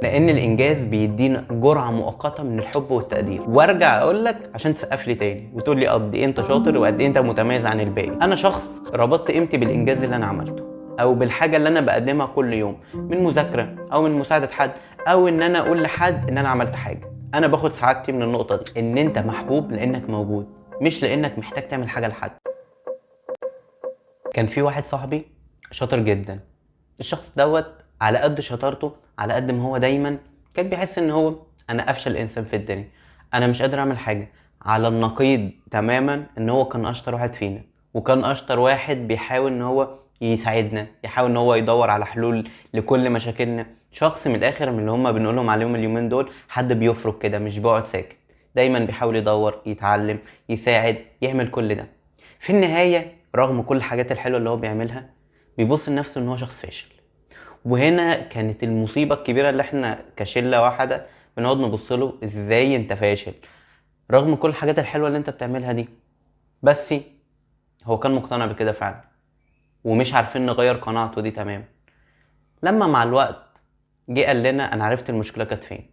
لان الانجاز بيدينا جرعه مؤقته من الحب والتقدير. وارجع اقول لك عشان تسقف لي تاني وتقول لي قد ايه انت شاطر وقد ايه انت متميز عن الباقي. انا شخص ربطت قيمتي بالانجاز اللي انا عملته او بالحاجه اللي انا بقدمها كل يوم، من مذاكره او من مساعده حد او ان انا اقول لحد ان انا عملت حاجه. انا باخد سعادتي من النقطه دي، ان انت محبوب لانك موجود مش لانك محتاج تعمل حاجه لحد. كان في واحد صاحبي شاطر جدا. الشخص دوت على قد شطارته على قد ما هو دايما كان بيحس ان هو انا افشل انسان في الدنيا، انا مش قادر اعمل حاجه. على النقيض تماما ان هو كان اشطر واحد فينا، وكان اشطر واحد بيحاول ان هو يساعدنا، يحاول ان هو يدور على حلول لكل مشاكلنا. شخص من الاخر من اللي هم بنقولهم عليهم اليومين دول حد بيفرق كده، مش بيقعد ساكت، دايما بيحاول يدور يتعلم يساعد يعمل كل ده. في النهايه رغم كل الحاجات الحلوه اللي هو بيعملها بيبص لنفسه ان هو شخص فاشل. وهنا كانت المصيبة الكبيرة اللي احنا كشلة واحدة بنقعد نبص له، ازاي انت فاشل رغم كل الحاجات الحلوة اللي انت بتعملها دي. بس هو كان مقتنع بكده فعلا، ومش عارفين نغير قناعته دي تمام. لما مع الوقت جه قال لنا انا عرفت المشكلة كانت فين،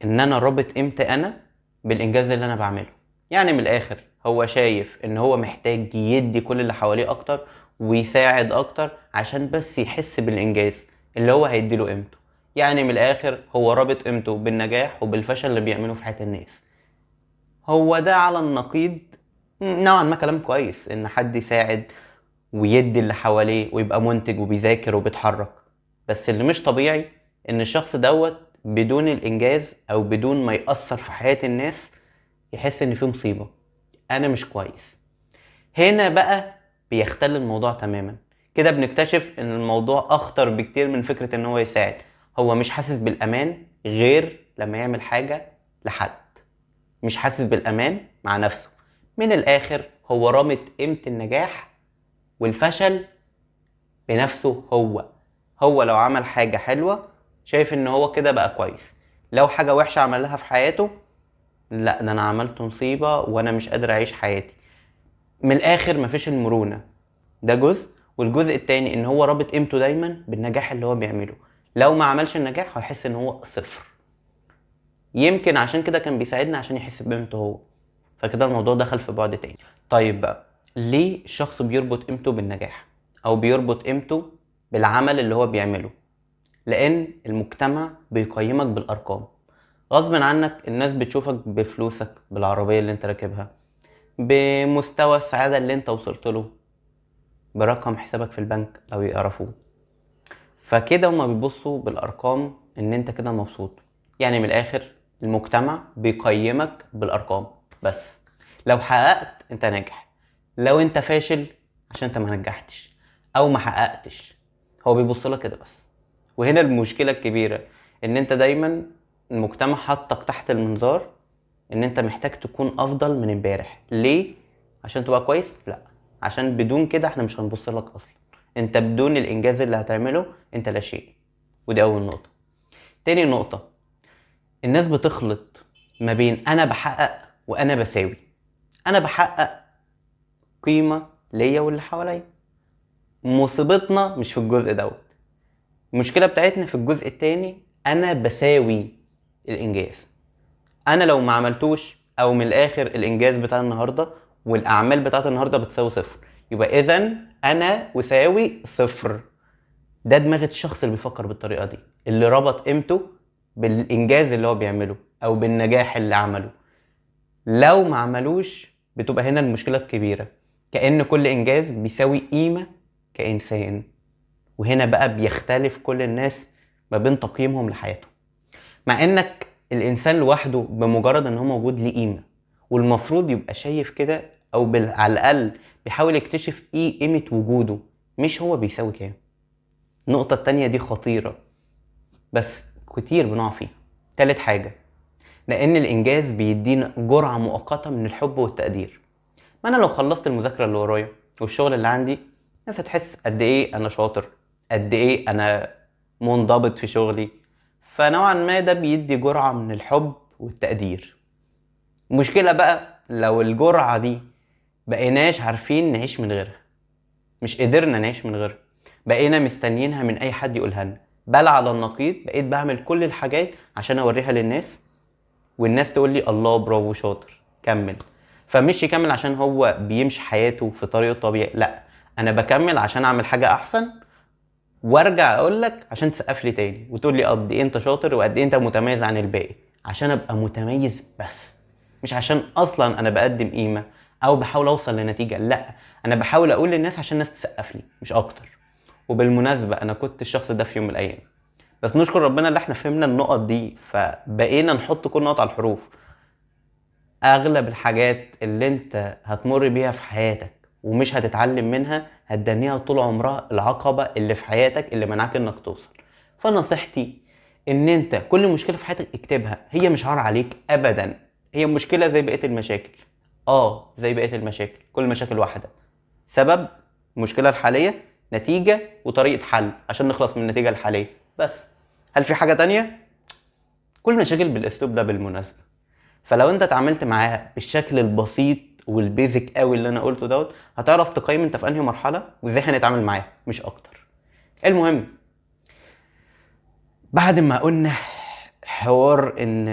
ان انا رابط قيمتي انا بالانجاز اللي انا بعمله. يعني من الاخر هو شايف ان هو محتاج يدي كل اللي حواليه اكتر ويساعد اكتر عشان بس يحس بالانجاز اللي هو هيديله قيمته. يعني من الاخر هو رابط قيمته بالنجاح وبالفشل اللي بيعمله في حياة الناس. هو ده على النقيض نوعا ما كلام كويس ان حد يساعد ويدي اللي حواليه ويبقى منتج وبيذاكر وبيتحرك. بس اللي مش طبيعي ان الشخص دوت بدون الانجاز او بدون ما يأثر في حياة الناس يحس ان في مصيبة، انا مش كويس. هنا بقى بيختل الموضوع تماما. كده بنكتشف ان الموضوع اخطر بكتير من فكرة ان هو يساعد. هو مش حاسس بالامان غير لما يعمل حاجة لحد، مش حاسس بالامان مع نفسه. من الاخر هو رابط قيمة النجاح والفشل بنفسه. هو لو عمل حاجة حلوة شايف ان هو كده بقى كويس، لو حاجة وحشة عملها في حياته لا ده انا عملت مصيبة وانا مش قادر اعيش حياتي. من الاخر مفيش المرونة. ده جزء، والجزء التاني ان هو رابط قيمته دايما بالنجاح اللي هو بيعمله. لو ما عملش النجاح هيحس ان هو صفر. يمكن عشان كده كان بيساعدنا عشان يحس بقيمته هو. فكده الموضوع دخل في بعد تاني. طيب بقى ليه الشخص بيربط قيمته بالنجاح او بيربط قيمته بالعمل اللي هو بيعمله؟ لان المجتمع بيقيمك بالارقام. غصب عنك الناس بتشوفك بفلوسك، بالعربية اللي انت راكبها، بمستوى السعادة اللي انت وصلت له، برقم حسابك في البنك او يعرفوه. فكده هما بيبصوا بالارقام ان انت كده مبسوط. يعني من الاخر المجتمع بيقيمك بالارقام بس. لو حققت انت ناجح، لو انت فاشل عشان انت ما نجحتش او ما حققتش. هو بيبص لك كده بس. وهنا المشكلة الكبيرة ان انت دايما المجتمع حطك تحت المنظار ان انت محتاج تكون افضل من امبارح. ليه؟ عشان تبقى كويس؟ لا، عشان بدون كده احنا مش هنبص لك اصلا. انت بدون الانجاز اللي هتعمله انت لا شيء. ودي اول نقطة. تاني نقطة، الناس بتخلط ما بين انا بحقق وانا بساوي. انا بحقق قيمة ليا واللي حواليا. مصيبتنا مش في الجزء دوت، المشكلة بتاعتنا في الجزء التاني، انا بساوي الانجاز. انا لو ما عملتوش او من الاخر الانجاز بتاع النهارده والاعمال بتاعت النهارده بتساوي صفر، يبقى اذا انا وساوي صفر. ده دماغ الشخص اللي بيفكر بالطريقه دي، اللي ربط قيمته بالانجاز اللي هو بيعمله او بالنجاح اللي عمله. لو ما عملوش بتبقى هنا المشكله الكبيره، كأن كل انجاز بيساوي قيمه كإنسان. وهنا بقى بيختلف كل الناس ما بين تقييمهم لحياتهم. مع انك الانسان لوحده بمجرد ان هو موجود ليه قيمه، والمفروض يبقى شايف كده او على الاقل بيحاول يكتشف ايه قيمه وجوده، مش هو بيساوي كام. النقطه التانية دي خطيره بس كتير بنقع فيها. تالت حاجه، لان الانجاز بيدينا جرعه مؤقته من الحب والتقدير. ما انا لو خلصت المذاكره اللي ورايا والشغل اللي عندي، الناس هتحس قد ايه انا شاطر، قد ايه انا منضبط في شغلي. فنوعا ما ده بيدي جرعة من الحب والتقدير. المشكلة بقى لو الجرعة دي بقيناش عارفين نعيش من غيرها، مش قدرنا نعيش من غيرها، بقينا مستنيينها من اي حد يقولها لنا، بل على النقيض بقيت بعمل كل الحاجات عشان اوريها للناس، والناس تقول لي الله برافو شاطر كمل. فمش يكمل عشان هو بيمشي حياته في طريقه طبيعي، لا، انا بكمل عشان اعمل حاجه احسن، وارجع اقول لك عشان تسقف لي تاني وتقول لي قد ايه انت شاطر وقد ايه انت متميز عن الباقي، عشان ابقى متميز بس، مش عشان اصلا انا بقدم قيمه او بحاول اوصل لنتيجه، لا، انا بحاول اقول للناس عشان الناس تسقف لي مش اكتر. وبالمناسبه انا كنت الشخص ده في يوم من الايام، بس نشكر ربنا اللي احنا فهمنا النقط دي فبقينا نحط كل نقط على الحروف. اغلب الحاجات اللي انت هتمر بيها في حياتك ومش هتتعلم منها هتدنيها طول عمرها العقبة اللي في حياتك اللي منعك انك توصل. فنصيحتي ان انت كل مشكلة في حياتك اكتبها، هي مش عار عليك ابدا، هي مشكلة زي بقية المشاكل. زي بقية المشاكل، كل مشاكل واحدة، سبب المشكلة الحالية، نتيجة وطريقة حل عشان نخلص من النتيجة الحالية بس. هل في حاجة تانية؟ كل مشاكل بالاسلوب ده بالمناسبة. فلو انت اتعاملت معاها بالشكل البسيط والبيزك قوي اللي انا قلته دوت، هتعرف تقيم انت في انهي مرحله وازاي هنتعامل معاها مش اكتر. المهم، بعد ما قلنا حوار ان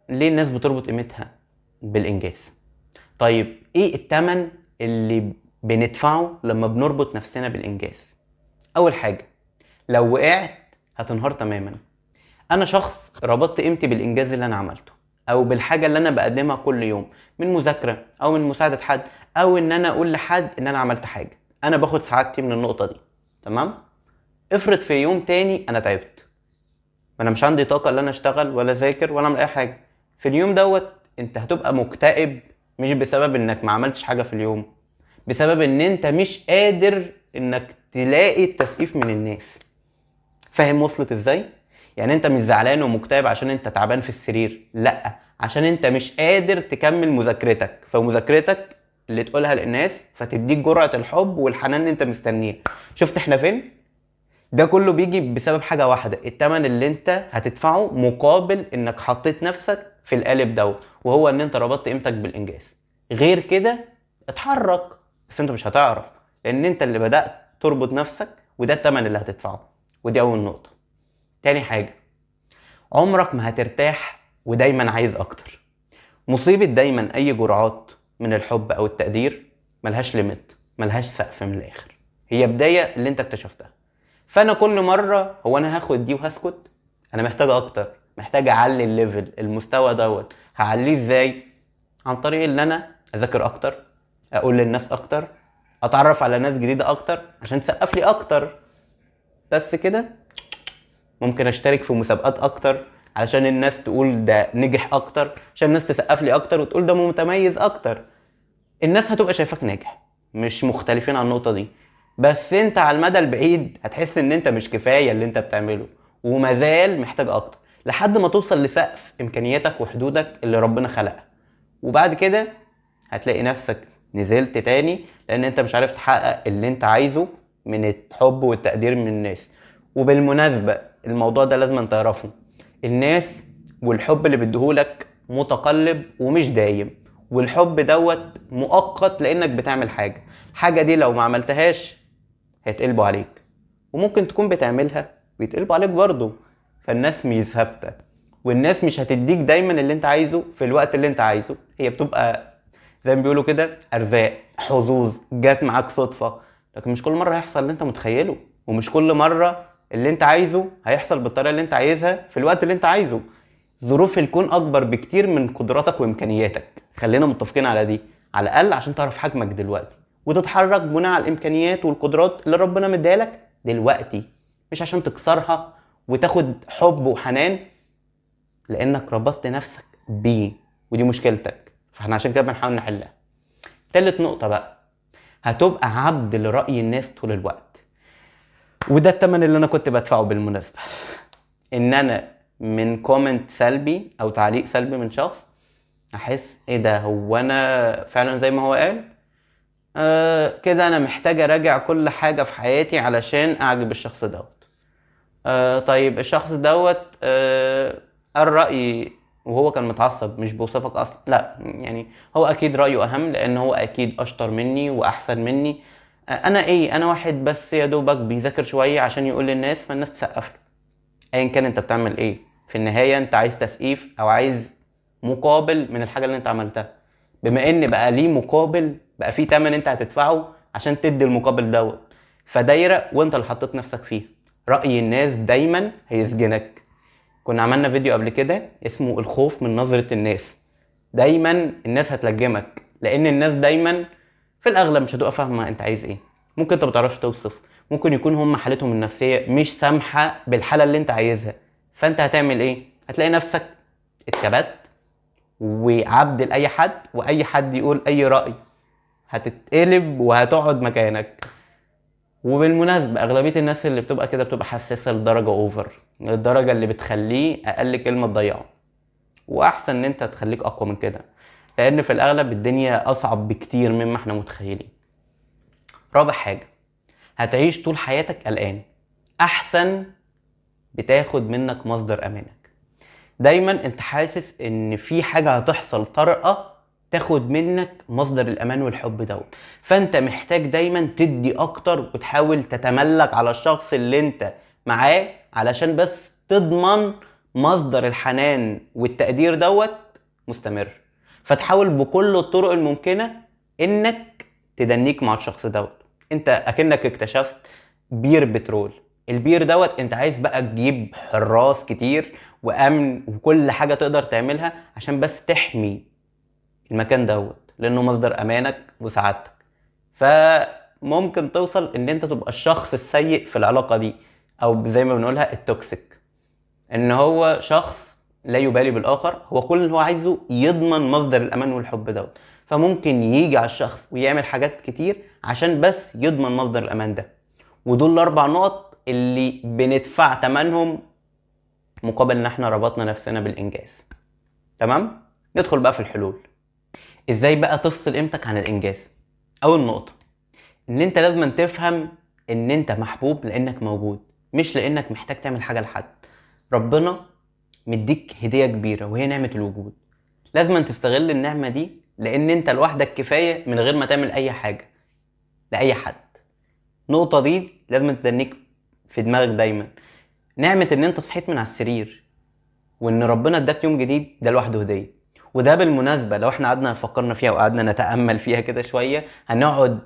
ليه الناس بتربط قيمتها بالانجاز، طيب ايه التمن اللي بندفعه لما بنربط نفسنا بالانجاز؟ اول حاجه، لو وقعت هتنهار تماما. انا شخص ربطت قيمتي بالانجاز اللي انا عملته او بالحاجه اللي انا بقدمها كل يوم، من مذاكره او من مساعده حد او ان انا اقول لحد ان انا عملت حاجه، انا باخد سعادتي من النقطه دي. تمام؟ افرض في يوم تاني انا تعبت، ما انا مش عندي طاقه ان انا اشتغل ولا اذاكر ولا اعمل اي حاجه، في اليوم دوت انت هتبقى مكتئب، مش بسبب انك ما عملتش حاجه في اليوم، بسبب ان انت مش قادر انك تلاقي التسقيف من الناس. فاهم وصلت ازاي؟ يعني انت مش زعلان ومكتئب عشان انت تعبان في السرير، لا، عشان انت مش قادر تكمل مذاكرتك، فمذاكرتك اللي تقولها للناس فتديك جرعة الحب والحنان اللي انت مستنيه. شفت احنا فين؟ ده كله بيجي بسبب حاجة واحدة، التمن اللي انت هتدفعه مقابل انك حطيت نفسك في القالب دوت، وهو ان انت ربطت قيمتك بالانجاز. غير كده اتحرك، بس انت مش هتعرف، لان انت اللي بدأت تربط نفسك، وده التمن اللي هتدفعه. ودي اول نقطة. تاني حاجة، عمرك ما هترتاح ودايما عايز اكتر. مصيبة دايما اي جرعات من الحب او التقدير ملهاش ليميت، ملهاش سقف من الاخر، هي بداية اللي انت اكتشفتها. فانا كل مرة هو انا هاخد دي وهسكت؟ انا محتاج اكتر، محتاج اعلي الليفل، المستوى دوت. هعليه ازاي؟ عن طريق ان انا اذاكر اكتر، اقول للناس اكتر، اتعرف على ناس جديدة اكتر عشان تسقف لي اكتر. بس كده؟ ممكن اشترك في مسابقات اكتر علشان الناس تقول ده نجح اكتر، عشان الناس تسقف لي اكتر وتقول ده متميز اكتر. الناس هتبقى شايفاك ناجح، مش مختلفين عن النقطة دي، بس انت على المدى البعيد هتحس ان انت مش كفاية اللي انت بتعمله، ومازال محتاج اكتر لحد ما توصل لسقف امكانياتك وحدودك اللي ربنا خلقها. وبعد كده هتلاقي نفسك نزلت تاني، لان انت مش عارف تحقق اللي انت عايزه من الحب والتقدير من الناس. وبالمناسبة الموضوع ده لازم انت تعرفه، الناس والحب اللي بيديهولك متقلب ومش دايم، والحب دوت مؤقت لانك بتعمل حاجة دي لو ما عملتهاش هيتقلبوا عليك، وممكن تكون بتعملها ويتقلبوا عليك برضو. فالناس مش ثابتة، والناس مش هتديك دايما اللي انت عايزه في الوقت اللي انت عايزه، هي بتبقى زي ما بيقولوا كده ارزاق، حظوظ جات معاك صدفة. لكن مش كل مرة هيحصل اللي انت متخيله، ومش كل مرة اللي انت عايزه هيحصل بالطريقة اللي انت عايزها في الوقت اللي انت عايزه. ظروف الكون اكبر بكتير من قدراتك وامكانياتك، خلينا متفقين على دي على الاقل عشان تعرف حجمك دلوقتي وتتحرك بناء على الامكانيات والقدرات اللي ربنا مديها لك دلوقتي، مش عشان تكسرها وتاخد حب وحنان لانك ربطت نفسك بيه، ودي مشكلتك، فاحنا عشان كده بنحاول نحلها. تالت نقطة بقى، هتبقى عبد لرأي الناس طول الوقت، وده التمن اللي انا كنت بدفعه بالمناسبة. ان انا من كومنت سلبي او تعليق سلبي من شخص احس ايه ده، هو انا فعلا زي ما هو قال؟ كده انا محتاج اراجع كل حاجة في حياتي علشان اعجب الشخص دوت. طيب الشخص دوت قال رأيي وهو كان متعصب، مش بوصفك اصلا، لا يعني هو اكيد رأيه اهم لان هو اكيد اشطر مني واحسن مني. انا ايه، انا واحد بس يا دوبك بيذاكر شوية عشان يقول للناس فالناس تسقف له. ايا كان انت بتعمل ايه، في النهاية انت عايز تسقيف او عايز مقابل من الحاجة اللي انت عملتها. بما ان بقى ليه مقابل، بقى فيه تمن انت هتدفعه عشان تدي المقابل دوت. فدايرة وانت اللي حطيت نفسك فيها. رأي الناس دايما هيسجنك. كنا عملنا فيديو قبل كده اسمه الخوف من نظرة الناس. دايما الناس هتلجمك، لان الناس دايما في الاغلب مش هتبقى فاهمه انت عايز ايه. ممكن انت متعرفش توصف، ممكن يكون هم حالتهم النفسيه مش سامحه بالحاله اللي انت عايزها. فانت هتعمل ايه؟ هتلاقي نفسك اتكبت وعبد لاي حد، واي حد يقول اي راي هتتقلب وهتقعد مكانك. وبالمناسبة أغلبية الناس اللي بتبقى كده بتبقى حساسة لدرجة أوفر، الدرجة اللي بتخليه أقل كلمة تضيعه. وأحسن إن أنت تخليك أقوى من كده، لأن في الأغلب الدنيا أصعب بكتير مما إحنا متخيلين. رابع حاجة، هتعيش طول حياتك قلقان. أحسن بتاخد منك مصدر أمانك. دايما أنت حاسس إن في حاجة هتحصل طارئة تاخد منك مصدر الأمان والحب دوت. فأنت محتاج دايما تدي أكتر وتحاول تتملك على الشخص اللي أنت معاه علشان بس تضمن مصدر الحنان والتقدير دوت مستمر. فتحاول بكل الطرق الممكنة انك تدنيك مع الشخص دوت. انت اكنك اكتشفت بير بترول. البير دوت انت عايز بقى تجيب حراس كتير وامن وكل حاجة تقدر تعملها عشان بس تحمي المكان دوت، لانه مصدر امانك وسعادتك. فممكن توصل ان انت تبقى الشخص السيء في العلاقة دي، او زي ما بنقولها التوكسيك. ان هو شخص لا يبالي بالاخر، هو كل اللي هو عايزه يضمن مصدر الامان والحب دوت. فممكن يجي على الشخص ويعمل حاجات كتير عشان بس يضمن مصدر الامان ده. ودول الاربع نقط اللي بندفع تمنهم مقابل ان احنا ربطنا نفسنا بالانجاز. تمام؟ ندخل بقى في الحلول. ازاي بقى تفصل قيمتك عن الانجاز؟ اول نقطة، ان انت لازم تفهم ان انت محبوب لانك موجود، مش لانك محتاج تعمل حاجة لحد. ربنا مديك هدية كبيرة وهي نعمة الوجود. لازم تستغل النعمة دي، لان انت لوحدك كفاية من غير ما تعمل اي حاجة لأي حد. النقطة دي لازم تدنيك في دماغك دايما. نعمة ان انت صحيت من على السرير وان ربنا اداك يوم جديد، ده لوحده هدية. وده بالمناسبة لو احنا قعدنا فكرنا فيها وقعدنا نتأمل فيها كده شوية، هنقعد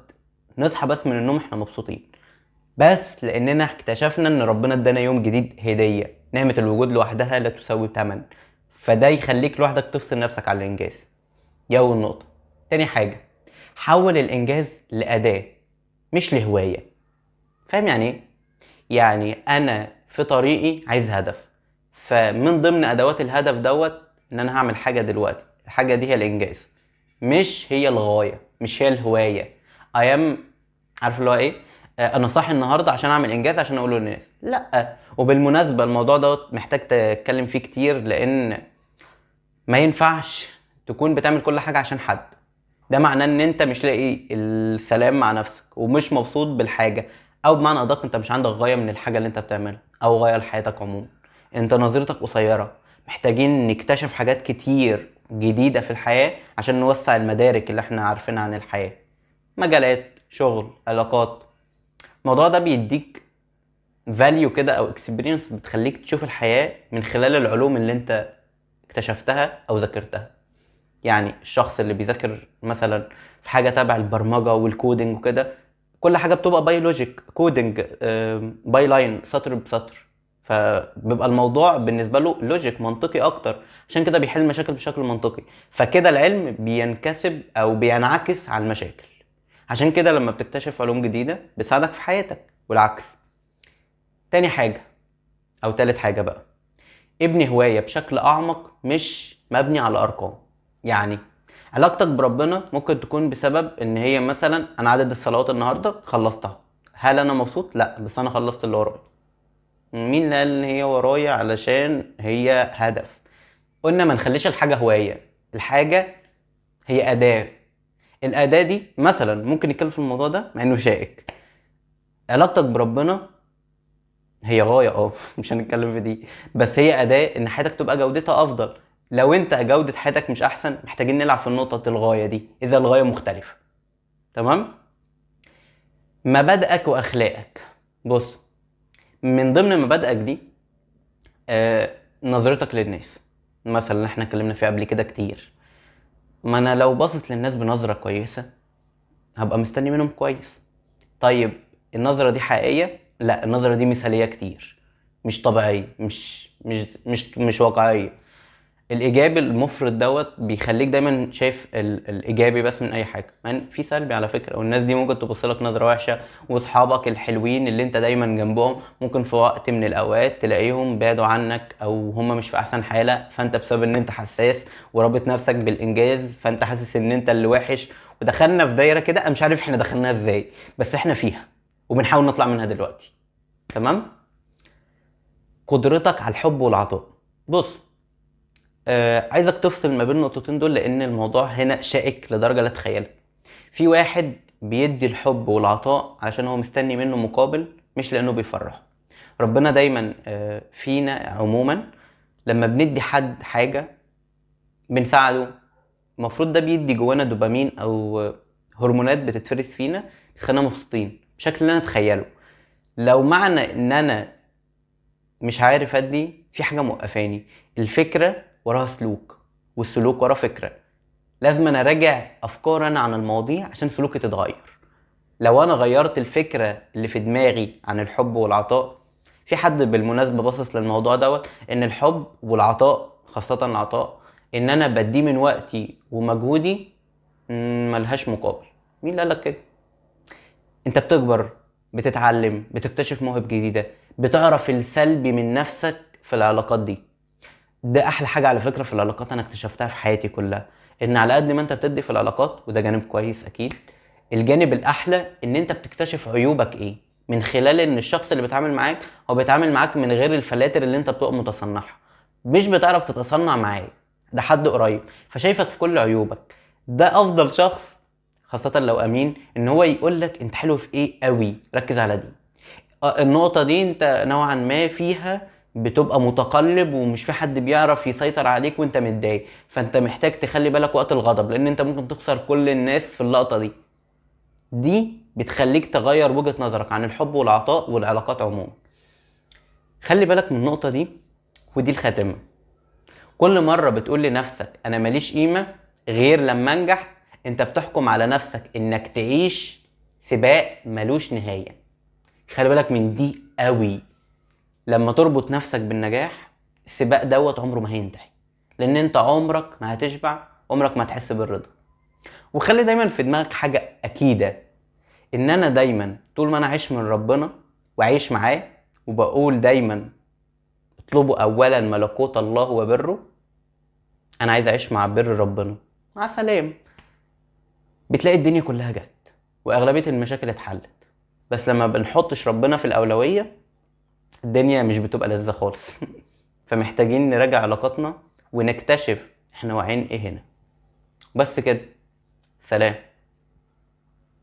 نصحى بس من النوم احنا مبسوطين، بس لاننا اكتشفنا ان ربنا ادانا يوم جديد هدية. نعمة الوجود لوحدها لا تساوي تمن. فده يخليك لوحدك تفصل نفسك على الانجاز. دي اول نقطة. تاني حاجة، حول الانجاز لأداة مش لهواية. فاهم يعني ايه؟ يعني انا في طريقي عايز هدف، فمن ضمن ادوات الهدف دوت ان انا هعمل حاجة دلوقتي. الحاجة دي هي الانجاز، مش هي الغاية، مش هي الهواية. ايام عارف اللي هو ايه، انا صاحي النهارده عشان اعمل انجاز عشان اقوله للناس، لا. وبالمناسبه الموضوع دوت محتاج تتكلم فيه كتير، لان ما ينفعش تكون بتعمل كل حاجه عشان حد. ده معناه ان انت مش لاقي السلام مع نفسك ومش مبسوط بالحاجه، او بمعنى ادق انت مش عندك غايه من الحاجه اللي انت بتعملها او غايه لحياتك عموما. انت نظرتك قصيره. محتاجين نكتشف حاجات كتير جديده في الحياه عشان نوسع المدارك اللي احنا عارفينها عن الحياه. مجالات شغل، علاقات. الموضوع ده بيديك فاليو كده او اكسبيرينس بتخليك تشوف الحياة من خلال العلوم اللي انت اكتشفتها او ذاكرتها. يعني الشخص اللي بيذاكر مثلا في حاجة تبع البرمجة والكودينج وكده، كل حاجة بتبقى باي لوجيك كودينج، باي لاين، سطر بسطر. فبيبقى الموضوع بالنسبة له لوجيك منطقي اكتر، عشان كده بيحل مشاكل بشكل منطقي. فكده العلم بينكسب او بينعكس على المشاكل. عشان كده لما بتكتشف علوم جديدة بتساعدك في حياتك والعكس. تاني حاجة او تالت حاجة بقى، ابني هواية بشكل اعمق مش مبني على ارقام. يعني علاقتك بربنا ممكن تكون بسبب ان هي مثلا انا عدد الصلوات النهاردة خلصتها. هل انا مبسوط؟ لا، بس انا خلصت اللي ورايا. مين اللي قال ان هي ورايا؟ علشان هي هدف. قلنا ما نخليش الحاجة هواية. الحاجة هي اداة. الاداة دي مثلا ممكن نتكلم في الموضوع ده مع انه شائك. علاقتك بربنا هي غاية مش هنتكلم في دي، بس هي أداة إن حياتك تبقى جودتها أفضل. لو أنت جودة حياتك مش أحسن، محتاجين نلعب في النقطة الغاية دي إذا الغاية مختلفة. تمام؟ مبادئك وأخلاقك. بص، من ضمن مبادئك دي نظرتك للناس مثلا اللي احنا اتكلمنا فيها قبل كده كتير. ما انا لو باصص للناس بنظرة كويسة هبقى مستني منهم كويس. طيب النظرة دي حقيقية؟ لا، النظرة دي مثالية كتير، مش طبيعية، مش واقعية. الايجابي المفرط بيخليك دايما شايف الايجابي بس من اي حاجه، مع ان في سلبي على فكره، والناس دي ممكن تبص لك نظره وحشه. واصحابك الحلوين اللي انت دايما جنبهم ممكن في وقت من الاوقات تلاقيهم بعدوا عنك او هم مش في احسن حاله، فانت بسبب ان انت حساس ورابط نفسك بالانجاز فانت حاسس ان انت اللي وحش. ودخلنا في دايره كده انا مش عارف احنا دخلناها ازاي، بس احنا فيها وبنحاول نطلع منها دلوقتي. تمام. قدرتك على الحب والعطاء. بص، عايزك تفصل ما بين النقطتين دول لان الموضوع هنا شائك لدرجه لا تتخيلها. في واحد بيدي الحب والعطاء علشان هو مستني منه مقابل، مش لانه بيفرحه. ربنا دايما فينا عموما لما بندي حد حاجه بنساعده، المفروض ده بيدي جوانا دوبامين او هرمونات بتتفرز فينا تخلينا مبسوطين بشكل لا نتخيله. لو معنى ان انا مش عارف ادي، في حاجه موقفاني. الفكره وراها سلوك، والسلوك وراه فكره. لازم انا اراجع افكار انا عن المواضيع عشان سلوكي تتغير. لو انا غيرت الفكره اللي في دماغي عن الحب والعطاء. في حد بالمناسبه باصص للموضوع ان الحب والعطاء، خاصه العطاء، ان انا بديه من وقتي ومجهودي ملهاش مقابل. مين اللي قالك كده؟ انت بتكبر، بتتعلم، بتكتشف مواهب جديده، بتعرف السلبي من نفسك في العلاقات دي. ده احلى حاجه على فكره في العلاقات انا اكتشفتها في حياتي كلها، ان على قد ما انت بتدي في العلاقات وده جانب كويس اكيد، الجانب الاحلى ان انت بتكتشف عيوبك ايه من خلال ان الشخص اللي بيتعامل معاك هو بيتعامل معاك من غير الفلاتر اللي انت بتبقى متصنعها. مش بتعرف تتصنع معاه، ده حد قريب فشايفك في كل عيوبك. ده افضل شخص، خاصة لو امين، ان هو يقولك انت حلو في ايه قوي، ركز على دي. النقطة دي انت نوعا ما فيها بتبقى متقلب ومش في حد بيعرف يسيطر عليك وانت متضايق، فانت محتاج تخلي بالك وقت الغضب لان انت ممكن تخسر كل الناس في اللقطة دي. دي بتخليك تغير وجهة نظرك عن الحب والعطاء والعلاقات عموما. خلي بالك من النقطة دي، ودي الخاتمة. كل مرة بتقول لنفسك انا ماليش قيمة غير لما انجح، انت بتحكم على نفسك انك تعيش سباق ملوش نهاية. خلي بالك من دي قوي. لما تربط نفسك بالنجاح، السباق عمره ما هينتهي، لان انت عمرك ما هتشبع، عمرك ما هتحس بالرضا. وخلي دايما في دماغك حاجة اكيدة، ان انا دايما طول ما انا عايش من ربنا وعايش معاه، وبقول دايما اطلبوا اولا ملكوت الله وبره. انا عايز اعيش مع بر ربنا مع سلام، بتلاقي الدنيا كلها جت واغلبية المشاكل اتحلت. بس لما بنحطش ربنا في الاولوية الدنيا مش بتبقى لذة خالص. فمحتاجين نراجع علاقاتنا ونكتشف احنا واعيين ايه هنا. بس كده، سلام.